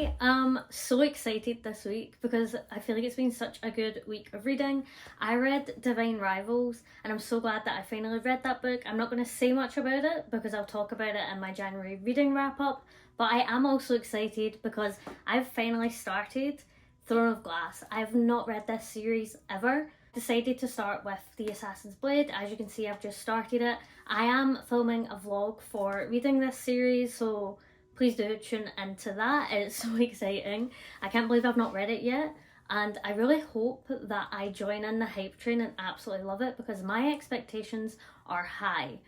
I am so excited this week because I feel like it's been such a good week of reading. I read Divine Rivals and I'm so glad that I finally read that book. I'm not going to say much about it because I'll talk about it in my January reading wrap up, but I am also excited because I've finally started Throne of Glass. I've not read this series ever. Decided to start with The Assassin's Blade. As you can see, I've just started it. I am filming a vlog for reading this series, so please do tune into that. It's so exciting. I can't believe I've not read it yet, and I really hope that I join in the hype train and absolutely love it because my expectations are high.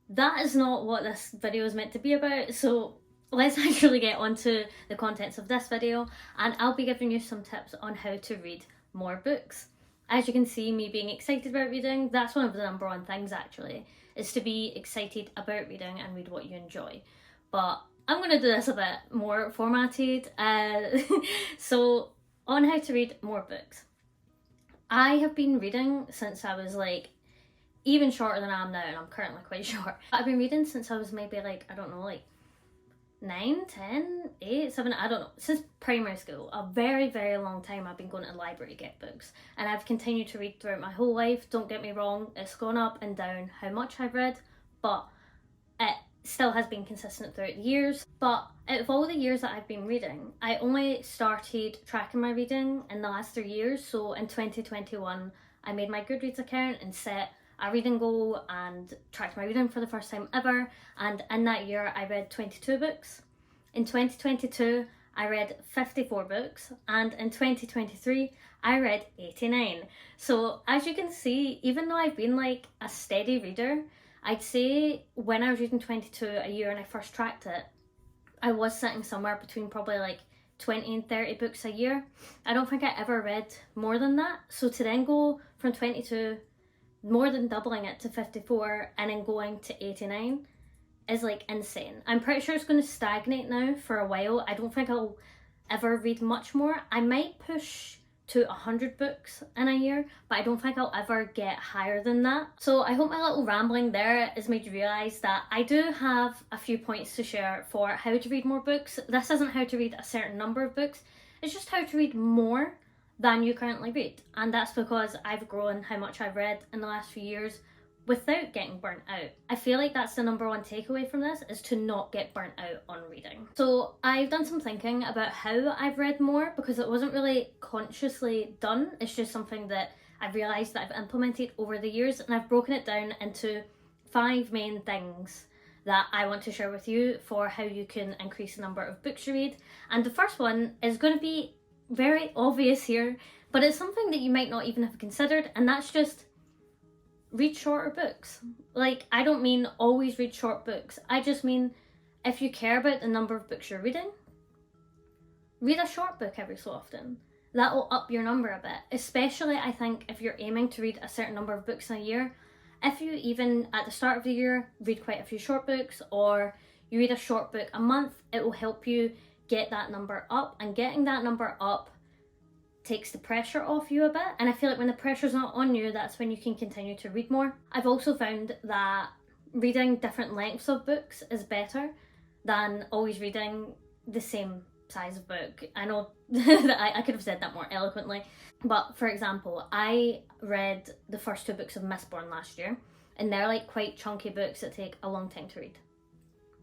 That is not what this video is meant to be about, so let's actually get onto the contents of this video, and I'll be giving you some tips on how to read more books. As you can see, me being excited about reading, that's one of the number one things actually, is to be excited about reading and read what you enjoy. But I'm going to do this a bit more formatted. So, on how to read more books. I have been reading since I was like, even shorter than I am now, and I'm currently quite short. I've been reading since I was maybe like, I don't know, like 9, 10, 8, 7, I don't know, since primary school. A very, very long time I've been going to the library to get books. And I've continued to read throughout my whole life. Don't get me wrong, it's gone up and down how much I've read, but it still has been consistent throughout the years. But out of all the years that I've been reading, I only started tracking my reading in the last 3 years. So in 2021, I made my Goodreads account and set a reading goal and tracked my reading for the first time ever. And in that year, I read 22 books. In 2022, I read 54 books. And in 2023, I read 89. So as you can see, even though I've been like a steady reader, I'd say when I was reading 22 a year and I first tracked it, I was sitting somewhere between probably like 20 and 30 books a year. I don't think I ever read more than that. So to then go from 22, more than doubling it to 54, and then going to 89 is like insane. I'm pretty sure it's going to stagnate now for a while. I don't think I'll ever read much more. I might push to 100 books in a year, but I don't think I'll ever get higher than that. So I hope my little rambling there has made you realise that I do have a few points to share for how to read more books. This isn't how to read a certain number of books, it's just how to read more than you currently read. And that's because I've grown how much I've read in the last few years without getting burnt out. I feel like that's the number one takeaway from this, is to not get burnt out on reading. So I've done some thinking about how I've read more because it wasn't really consciously done. It's just something that I've realised that I've implemented over the years, and I've broken it down into 5 main things that I want to share with you for how you can increase the number of books you read. And the first one is going to be very obvious here, but it's something that you might not even have considered, and that's just read shorter books. Like, I don't mean always read short books. I just mean if you care about the number of books you're reading, read a short book every so often. That will up your number a bit, especially I think if you're aiming to read a certain number of books in a year. If you even at the start of the year read quite a few short books, or you read a short book a month, it will help you get that number up, and getting that number up takes the pressure off you a bit. And I feel like when the pressure's not on you, that's when you can continue to read more. I've also found that reading different lengths of books is better than always reading the same size of book. I know that I could have said that more eloquently, but for example, I read the first 2 books of Mistborn last year, and they're like quite chunky books that take a long time to read.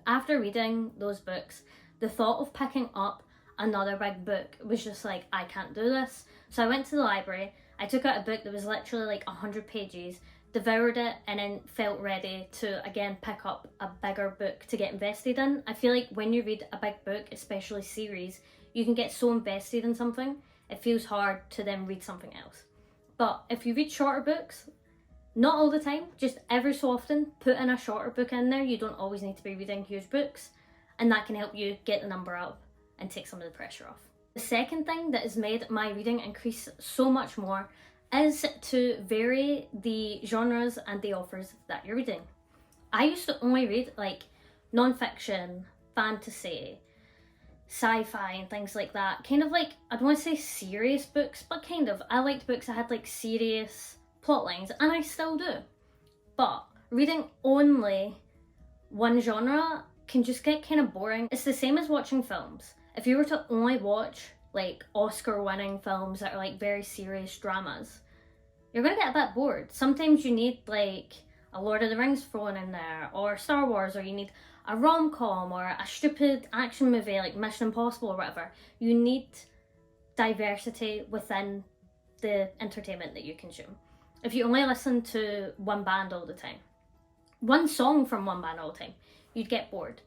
After reading those books, the thought of picking up another big book was just like, I can't do this. So I went to the library, I took out a book that was literally like 100 pages, devoured it, and then felt ready to again pick up a bigger book to get invested in. I feel like when you read a big book, especially series, you can get so invested in something, it feels hard to then read something else. But if you read shorter books, not all the time, just every so often, put in a shorter book in there. You don't always need to be reading huge books, and that can help you get the number up and take some of the pressure off. The second thing that has made my reading increase so much more is to vary the genres and the authors that you're reading. I used to only read like non-fiction, fantasy, sci-fi and things like that. Kind of like, I don't want to say serious books, but kind of. I liked books that had like serious plot lines, and I still do. But reading only one genre can just get kind of boring. It's the same as watching films. If you were to only watch like Oscar-winning films that are like very serious dramas, you're gonna get a bit bored. Sometimes you need like a Lord of the Rings thrown in there, or Star Wars, or you need a rom-com or a stupid action movie like Mission Impossible or whatever. You need diversity within the entertainment that you consume. If you only listen to one band all the time, one song from one band all the time, you'd get bored.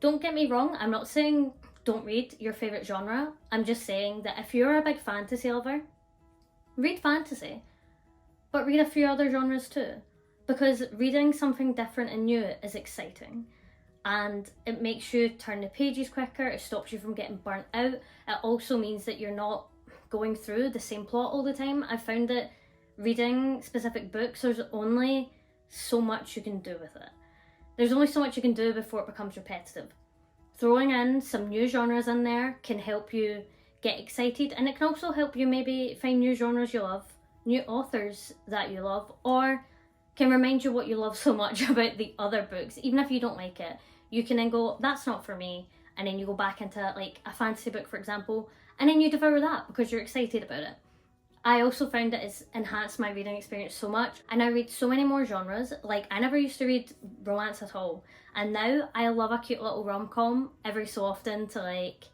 Don't get me wrong, I'm not saying don't read your favourite genre. I'm just saying that if you're a big fantasy lover, read fantasy, but read a few other genres too. Because reading something different and new is exciting. And it makes you turn the pages quicker, it stops you from getting burnt out. It also means that you're not going through the same plot all the time. I found that reading specific books, there's only so much you can do with it. There's only so much you can do before it becomes repetitive. Throwing in some new genres in there can help you get excited, and it can also help you maybe find new genres you love, new authors that you love, or can remind you what you love so much about the other books. Even if you don't like it, you can then go, that's not for me, and then you go back into like a fantasy book, for example, and then you devour that because you're excited about it. I also found that it's enhanced my reading experience so much, and I read so many more genres. Like, I never used to read romance at all, and now I love a cute little rom-com every so often to like,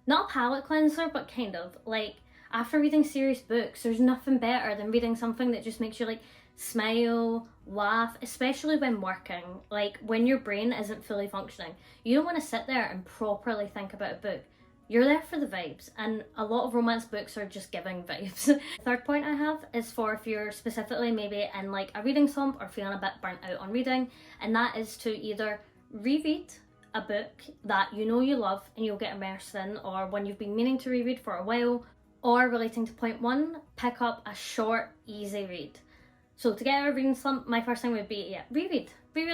not a palate cleanser, but kind of. Like, after reading serious books, there's nothing better than reading something that just makes you like smile, laugh, especially when working, like when your brain isn't fully functioning. You don't want to sit there and properly think about a book. You're there for the vibes, and a lot of romance books are just giving vibes. The third point I have is for if you're specifically maybe in like a reading slump or feeling a bit burnt out on reading, and that is to either reread a book that you know you love and you'll get immersed in, or one you've been meaning to reread for a while, or relating to point one, pick up a short, easy read. So to get out of a reading slump, my first thing would be, reread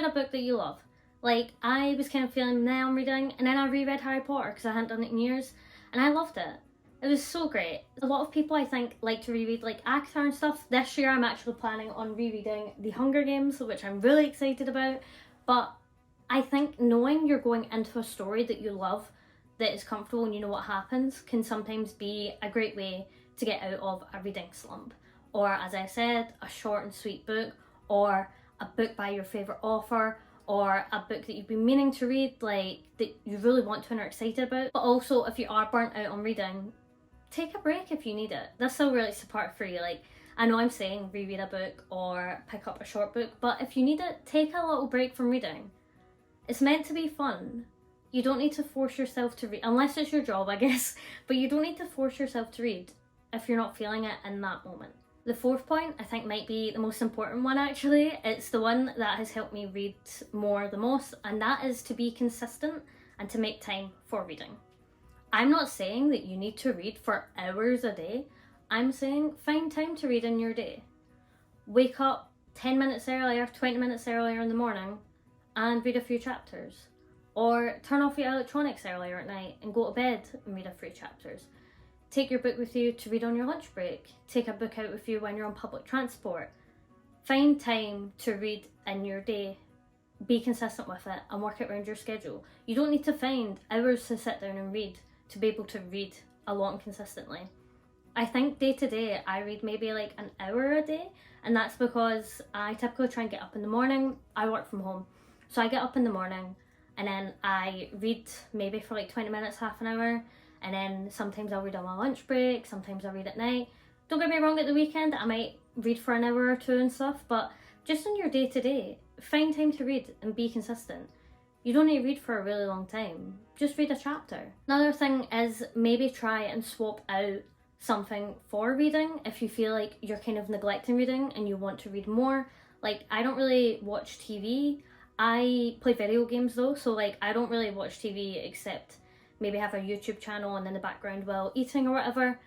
a book that you love. Like, I was kind of feeling now I'm reading, and then I reread Harry Potter because I hadn't done it in years, and I loved it. It was so great. A lot of people, I think, like to reread like ACOTAR and stuff. This year I'm actually planning on rereading The Hunger Games, which I'm really excited about. But I think knowing you're going into a story that you love, that is comfortable and you know what happens, can sometimes be a great way to get out of a reading slump. Or, as I said, a short and sweet book, or a book by your favourite author, or a book that you've been meaning to read, like that you really want to and are excited about. But also, if you are burnt out on reading, take a break if you need it. This will really support for you. Like, I know I'm saying reread a book or pick up a short book, but if you need it, take a little break from reading. It's meant to be fun. You don't need to force yourself to read, unless it's your job, I guess, but you don't need to force yourself to read if you're not feeling it in that moment. The fourth point, I think, might be the most important one actually. It's the one that has helped me read more the most, and that is to be consistent and to make time for reading. I'm not saying that you need to read for hours a day. I'm saying find time to read in your day. Wake up 10 minutes earlier, 20 minutes earlier in the morning and read a few chapters. Or turn off your electronics earlier at night and go to bed and read a few chapters. Take your book with you to read on your lunch break. Take a book out with you when you're on public transport. Find time to read in your day. Be consistent with it and work it around your schedule. You don't need to find hours to sit down and read to be able to read a lot and consistently. I think day to day I read maybe like an hour a day, and that's because I typically try and get up in the morning. I work from home, so I get up in the morning and then I read maybe for like 20 minutes, half an hour, and then sometimes I'll read on my lunch break, sometimes I'll read at night. Don't get me wrong, at the weekend I might read for an hour or two and stuff, but just in your day to day, find time to read and be consistent. You don't need to read for a really long time, just read a chapter. Another thing is maybe try and swap out something for reading if you feel like you're kind of neglecting reading and you want to read more. Like, I don't really watch TV. I play video games though, so like I don't really watch TV except maybe have a YouTube channel and in the background while eating or whatever,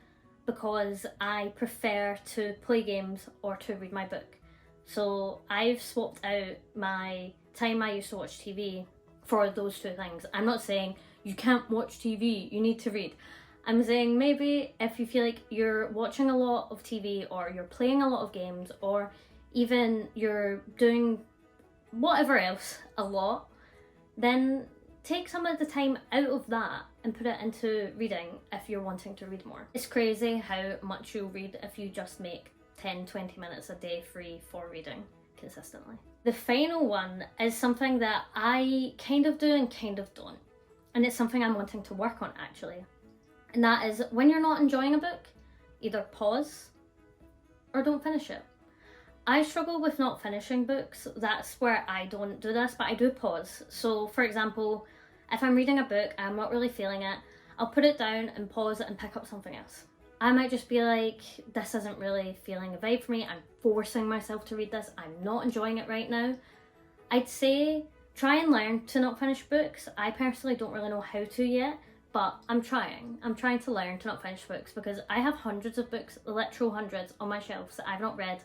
because I prefer to play games or to read my book. So I've swapped out my time I used to watch TV for those two things. I'm not saying you can't watch TV, you need to read. I'm saying maybe if you feel like you're watching a lot of TV or you're playing a lot of games or even you're doing whatever else a lot, then take some of the time out of that and put it into reading if you're wanting to read more. It's crazy how much you'll read if you just make 10-20 minutes a day free for reading consistently. The final one is something that I kind of do and kind of don't. And it's something I'm wanting to work on actually. And that is, when you're not enjoying a book, either pause or don't finish it. I struggle with not finishing books. That's where I don't do this, but I do pause. So for example, if I'm reading a book, I'm not really feeling it, I'll put it down and pause it and pick up something else. I might just be like, this isn't really feeling a vibe for me, I'm forcing myself to read this, I'm not enjoying it right now. I'd say try and learn to not finish books. I personally don't really know how to yet, but I'm trying to learn to not finish books because I have hundreds of books, literal hundreds, on my shelves that I've not read.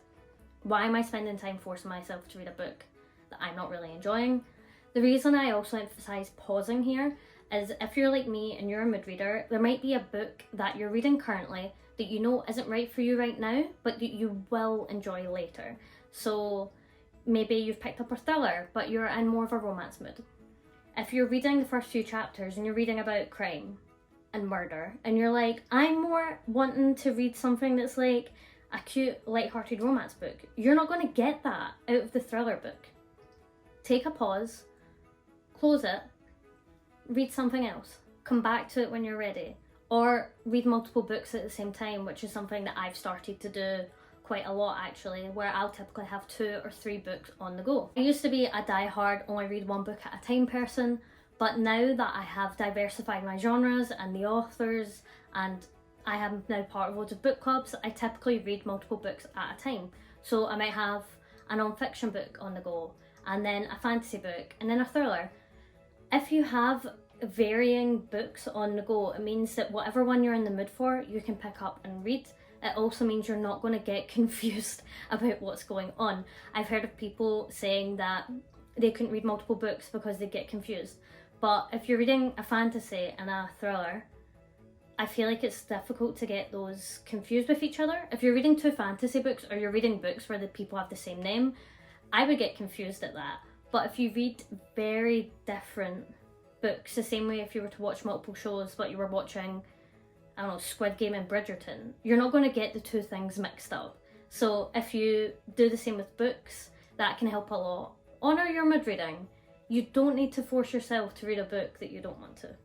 Why am I spending time forcing myself to read a book that I'm not really enjoying? The reason I also emphasise pausing here is if you're like me and you're a mid-reader, there might be a book that you're reading currently that you know isn't right for you right now, but that you will enjoy later. So maybe you've picked up a thriller, but you're in more of a romance mood. If you're reading the first few chapters and you're reading about crime and murder, and you're like, I'm more wanting to read something that's like a cute, light-hearted romance book, you're not going to get that out of the thriller book. Take a pause, close it, read something else, come back to it when you're ready, or read multiple books at the same time, which is something that I've started to do quite a lot actually, where I'll typically have 2 or 3 books on the go. I used to be a die-hard only read one book at a time person, but now that I have diversified my genres and the authors, and I am now part of loads of book clubs, I typically read multiple books at a time. So I might have a non-fiction book on the go, and then a fantasy book, and then a thriller. If you have varying books on the go, it means that whatever one you're in the mood for, you can pick up and read. It also means you're not going to get confused about what's going on. I've heard of people saying that they couldn't read multiple books because they get confused. But if you're reading a fantasy and a thriller, I feel like it's difficult to get those confused with each other. If you're reading 2 fantasy books or you're reading books where the people have the same name, I would get confused at that. But if you read very different books, the same way if you were to watch multiple shows but you were watching, I don't know, Squid Game and Bridgerton, you're not going to get the 2 things mixed up. So if you do the same with books, that can help a lot. Honour your mood reading. You don't need to force yourself to read a book that you don't want to.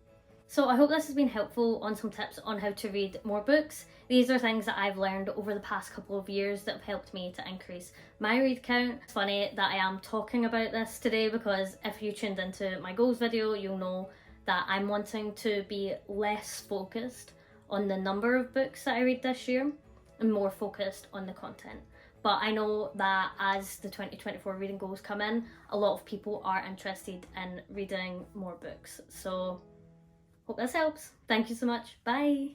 So I hope this has been helpful on some tips on how to read more books. These are things that I've learned over the past couple of years that have helped me to increase my read count. It's funny that I am talking about this today because if you tuned into my goals video, you'll know that I'm wanting to be less focused on the number of books that I read this year and more focused on the content. But I know that as the 2024 reading goals come in, a lot of people are interested in reading more books. So hope this helps. Thank you so much. Bye.